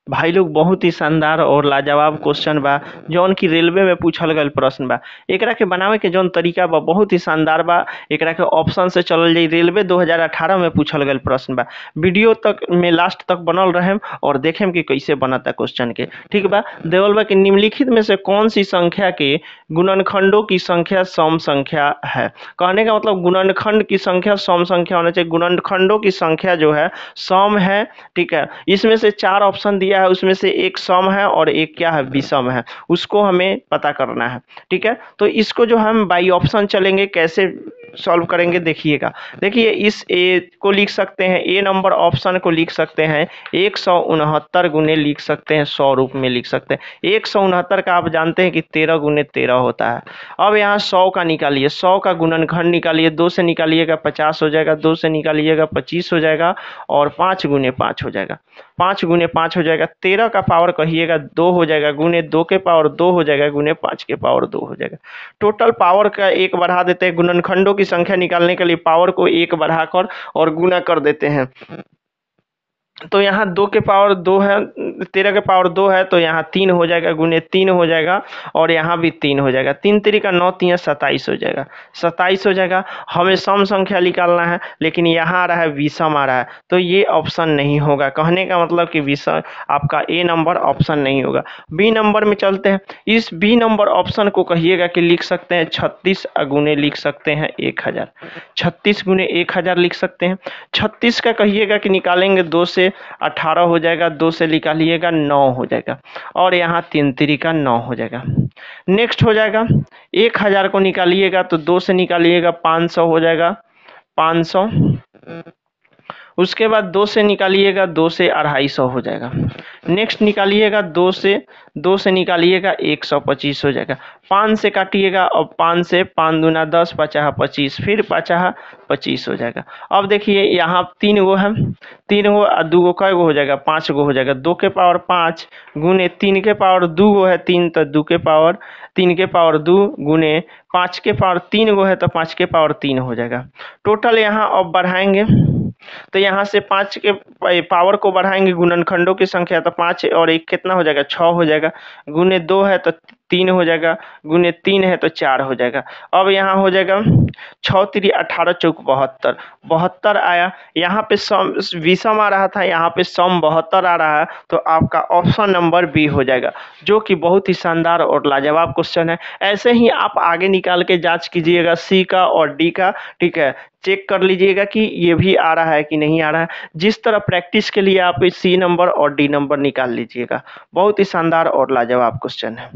भाई लोग बहुत ही शानदार और लाजवाब क्वेश्चन बा जौन की रेलवे में पूछल गल प्रश्न बा। एकरा के बनावे के जौन तरीका बा बहुत ही शानदार बा। एकरा के ऑप्शन से चलल जाई। रेलवे 2018 में पूछल गल प्रश्न बा। वीडियो तक में लास्ट तक बनल रहेम और देखेम कि कैसे बनता क्वेश्चन के। ठीक बा। देवल बा कि निम्नलिखित में से कौन सी संख्या के गुणनखंडों की संख्या सम संख्या है। कहने का मतलब गुणनखंड की संख्या सम संख्या होना चाहिए। गुणनखंडों की संख्या जो है सम है। ठीक है। इसमें से 4 ऑप्शन दिया है, उसमें से एक सम है और एक क्या है विषम है, उसको हमें पता करना है। ठीक है। तो इसको जो हम बाई ऑप्शन चलेंगे कैसे सॉल्व करेंगे देखिएगा। देखिए इस ए को लिख सकते हैं, ए नंबर ऑप्शन को लिख सकते हैं 169 गुने लिख सकते हैं 100 रूप में लिख सकते हैं। 169 का आप जानते हैं कि 13 गुने 13 होता है। अब यहाँ 100 का निकालिए, 100 का गुणनखंड निकालिए। 2 से निकालिएगा 50 हो जाएगा, 2 से निकालिएगा 25 हो जाएगा और 5 गुने 5 हो जाएगा। 5 गुने 5 हो जाएगा। 13 का पावर कहिएगा 2 हो जाएगा, गुने 2 के पावर 2 हो जाएगा, गुने 5 के पावर 2 हो जाएगा। टोटल पावर का 1 बढ़ा देते हैं। गुणनखंडों की संख्या निकालने के लिए पावर को 1 बढ़ाकर और गुना कर देते हैं। तो यहाँ 2 के पावर 2 है, 13 के पावर 2 है तो यहाँ 3 हो जाएगा, गुने 3 हो जाएगा और यहाँ भी 3 हो जाएगा। 3 3 9 3 27 हो जाएगा, 27 हो जाएगा। हमें सम संख्या निकालना है लेकिन यहाँ आ रहा है विषम आ रहा है, तो ये ऑप्शन नहीं होगा। कहने का मतलब कि विषम आपका ए नंबर ऑप्शन नहीं होगा। बी नंबर में चलते हैं। इस बी नंबर ऑप्शन को कहिएगा कि लिख सकते हैं 36 गुने लिख सकते हैं 1000। 36 गुने 1000 लिख सकते हैं। 36 का कहिएगा कि निकालेंगे 2 से 18 हो जाएगा, 2 से निकालिएगा 9 हो जाएगा और यहाँ 3 3 का 9 हो जाएगा। नेक्स्ट हो जाएगा 1000 को निकालिएगा तो 2 से निकालिएगा 500 हो जाएगा, 500। उसके बाद 2 से निकालिएगा 2 से 250 हो जाएगा। नेक्स्ट निकालिएगा 2 से निकालिएगा 125 हो जाएगा। 5 से काटिएगा और 5 से 5 दूना 10, 50 25, फिर 50 25 हो जाएगा। अब देखिए यहाँ 3 गो है, 3 गो और 2 गो कै गो हो जाएगा, 5 गो हो जाएगा। 2 के पावर 5 गुने 3 के पावर 2 गो है 3, तो 2 के पावर 3 के पावर 2 गुने 5 के पावर 3 गो है तो 5 के पावर 3 हो जाएगा। टोटल यहाँ अब बढ़ाएंगे तो यहाँ से 5 के पावर को बढ़ाएंगे गुणनखंडों की संख्या, तो 5 और 1 कितना हो जाएगा 6 हो जाएगा, गुने 2 है तो 3 हो जाएगा, गुने 3 है तो 4 हो जाएगा। अब यहाँ हो जाएगा 6 3 18 चौक 72, 72 आया। यहाँ पे सम विषम आ रहा था, यहाँ पे सम 72 आ रहा है, तो आपका ऑप्शन नंबर बी हो जाएगा, जो कि बहुत ही शानदार और लाजवाब क्वेश्चन है। ऐसे ही आप आगे निकाल के जांच कीजिएगा सी का और डी का। ठीक है। चेक कर लीजिएगा कि ये भी आ रहा है कि नहीं आ रहा है। जिस तरह प्रैक्टिस के लिए आप सी नंबर और डी नंबर निकाल लीजिएगा। बहुत ही शानदार और लाजवाब क्वेश्चन है।